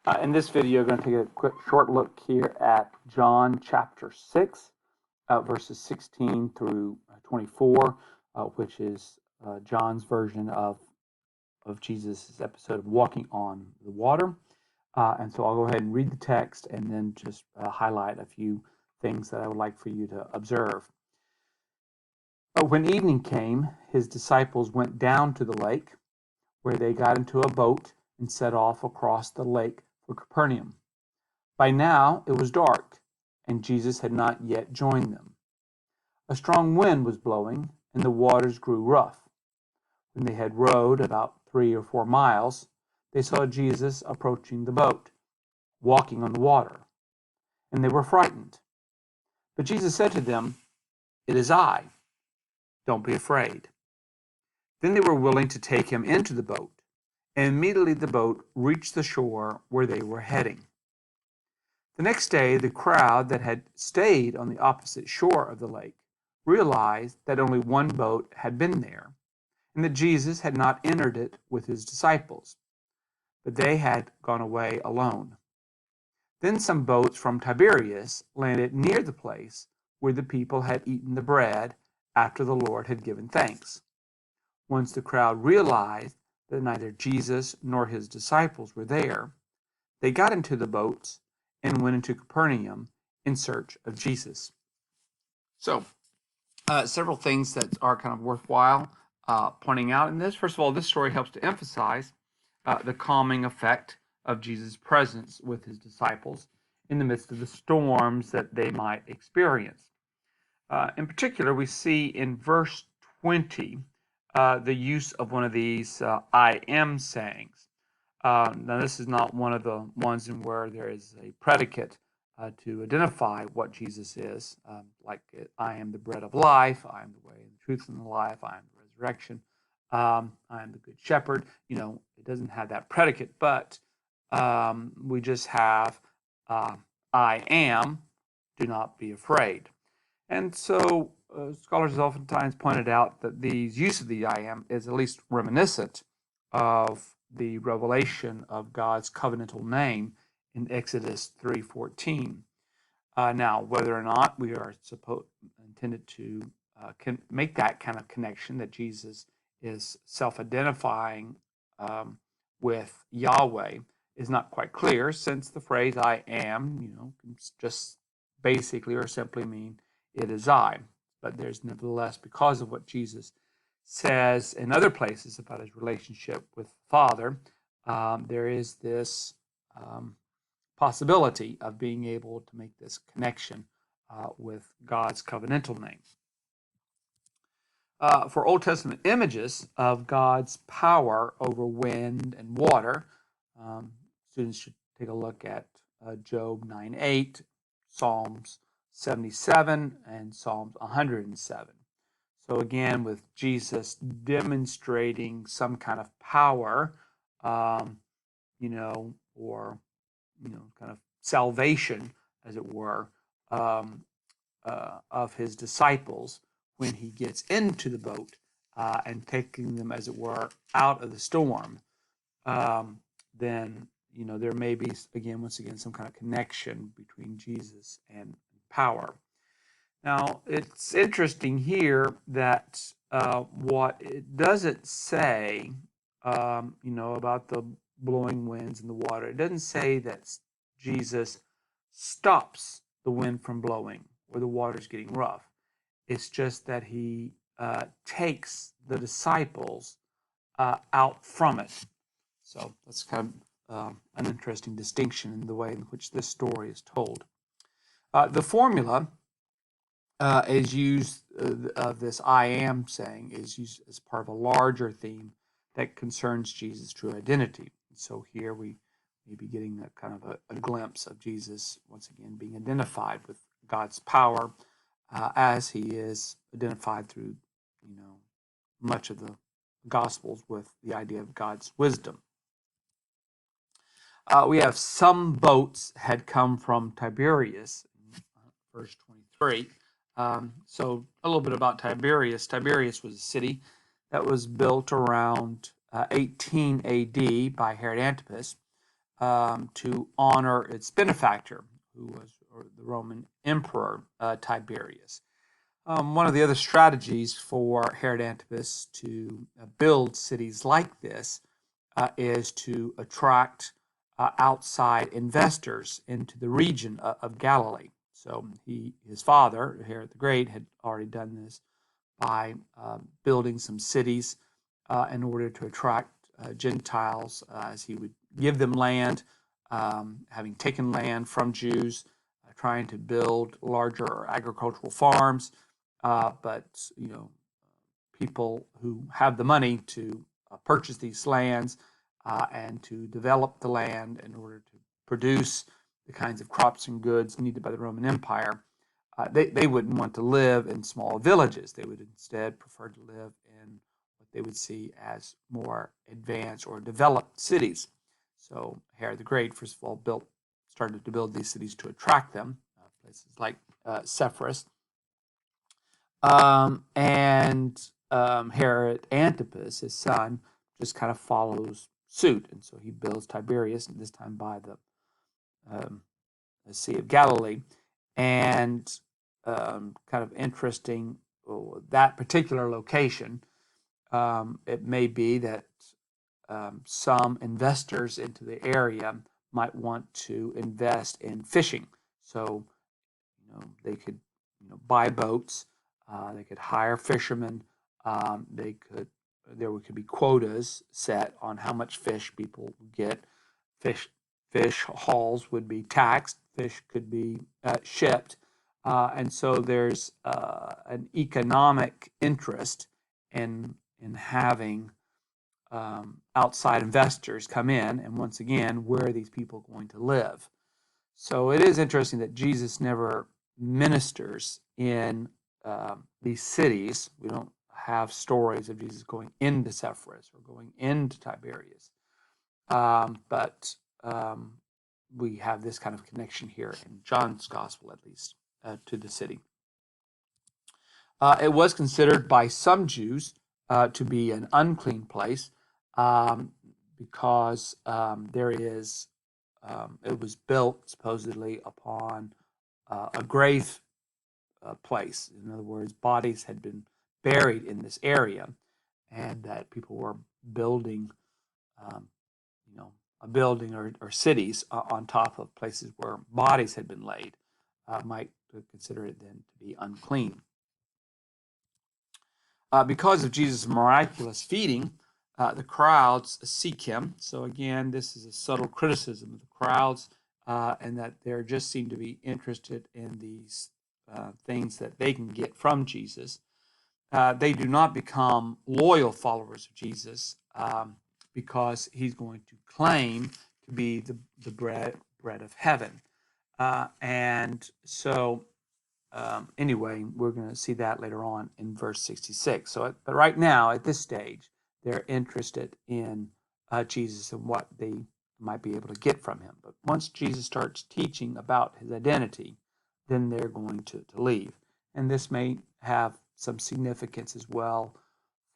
In this video, we're going to take a quick short look here at John chapter 6, verses 16 through 24, which is John's version of Jesus' episode of Walking on the Water. And so I'll go ahead and read the text and then just highlight a few things that I would like for you to observe. When evening came, his disciples went down to the lake, where they got into a boat and set off across the lake for Capernaum. By now it was dark, and Jesus had not yet joined them. A strong wind was blowing, and the waters grew rough. When they had rowed about 3 or 4 miles, they saw Jesus approaching the boat, walking on the water, and they were frightened. But Jesus said to them, "It is I. Don't be afraid." Then they were willing to take him into the boat, and immediately the boat reached the shore where they were heading. The next day, the crowd that had stayed on the opposite shore of the lake realized that only one boat had been there, and that Jesus had not entered it with his disciples, but they had gone away alone. Then some boats from Tiberias landed near the place where the people had eaten the bread after the Lord had given thanks. Once the crowd realized that neither Jesus nor his disciples were there, they got into the boats and went into Capernaum in search of Jesus. So, several things that are kind of worthwhile pointing out in this. First of all, this story helps to emphasize the calming effect of Jesus' presence with his disciples in the midst of the storms that they might experience. In particular, we see in verse 20 the use of one of these I am sayings. Now, this is not one of the ones in where there is a predicate to identify what Jesus is, like I am the bread of life, I am the way and the truth and the life, I am the resurrection, I am the good shepherd. It doesn't have that predicate, but we just have I am, do not be afraid. And so scholars have oftentimes pointed out that the use of the I am is at least reminiscent of the revelation of God's covenantal name in Exodus 3:14. Now, whether or not we are intended to make that kind of connection that Jesus is self-identifying with Yahweh is not quite clear, since the phrase "I am," can just basically or simply mean "it is I." But there's nevertheless, because of what Jesus says in other places about his relationship with the Father, there is this possibility of being able to make this connection with God's covenantal name. For Old Testament images of God's power over wind and water, students should take a look at Job 9:8, Psalms 77, and Psalms 107. So again, with Jesus demonstrating some kind of power, or kind of salvation, as it were, of his disciples when he gets into the boat and taking them, as it were, out of the storm, then there may be once again some kind of connection between Jesus and power. Now, it's interesting here that what it doesn't say, about the blowing winds and the water. It doesn't say that Jesus stops the wind from blowing or the water's getting rough. It's just that he takes the disciples out from it. So that's kind of an interesting distinction in the way in which this story is told. The formula is used of this I am saying is used as part of a larger theme that concerns Jesus' true identity. So here we may be getting a kind of a glimpse of Jesus once again being identified with God's power as he is identified through much of the Gospels with the idea of God's wisdom. We have some boats had come from Tiberias, verse 23. So a little bit about Tiberias. Tiberias was a city that was built around 18 AD by Herod Antipas. to honor its benefactor, who was the Roman Emperor Tiberius. One of the other strategies for Herod Antipas to build cities like this is to attract outside investors into the region of Galilee. So his father, Herod the Great, had already done this by building some cities in order to attract Gentiles, as he would give them land, having taken land from Jews, trying to build larger agricultural farms. But people who have the money to purchase these lands and to develop the land in order to produce the kinds of crops and goods needed by the Roman Empire, they wouldn't want to live in small villages. They would instead prefer to live in what they would see as more advanced or developed cities. So Herod the Great, first of all, started to build these cities to attract them, places like Sepphoris. And Herod Antipas, his son, just kind of follows suit. And so he builds Tiberias, this time by the Sea of Galilee. And kind of interesting, that particular location, it may be that some investors into the area might want to invest in fishing. So, they could buy boats, they could hire fishermen, there could be quotas set on how much fish people would get. Fish hauls would be taxed. Fish could be shipped, and so there's an economic interest in having outside investors come in. And once again, where are these people going to live? So it is interesting that Jesus never ministers in these cities. We don't have stories of Jesus going into Sepphoris or going into Tiberias. But we have this kind of connection here in John's gospel, at least, to the city. It was considered by some Jews to be an unclean place because it was built supposedly upon a grave place. In other words, bodies had been buried in this area, and that people were building, a building or cities on top of places where bodies had been laid. Might consider it then to be unclean. Because of Jesus' miraculous feeding, the crowds seek him. So again, this is a subtle criticism of the crowds, and that they just seem to be interested in these things that they can get from Jesus. They do not become loyal followers of Jesus because he's going to claim to be the bread of heaven. And so anyway, we're going to see that later on in verse 66. But right now, at this stage, they're interested in Jesus and what they might be able to get from him. But once Jesus starts teaching about his identity, then they're going to leave. And this may have some significance as well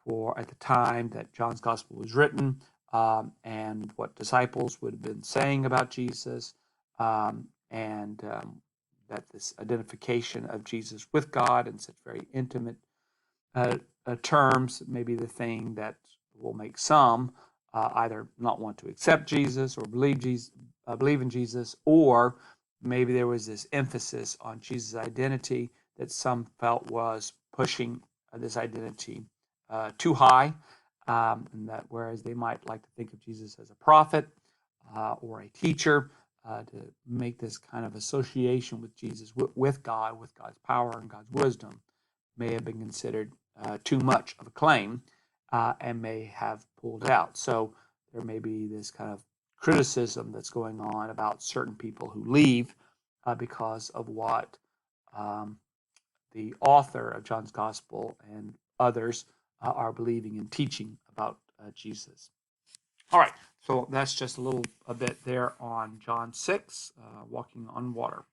for at the time that John's gospel was written, and what disciples would have been saying about Jesus, and that this identification of Jesus with God in such very intimate terms may be the thing that will make some either not want to accept Jesus or believe in Jesus, or maybe there was this emphasis on Jesus' identity that some felt was pushing this identity too high, and that whereas they might like to think of Jesus as a prophet or a teacher, to make this kind of association with Jesus, with God, with God's power and God's wisdom, may have been considered too much of a claim, and may have pulled out. So there may be this kind of criticism that's going on about certain people who leave because of what the author of John's Gospel and others are believing and teaching about Jesus. All right, so that's just a bit there on John 6, walking on water.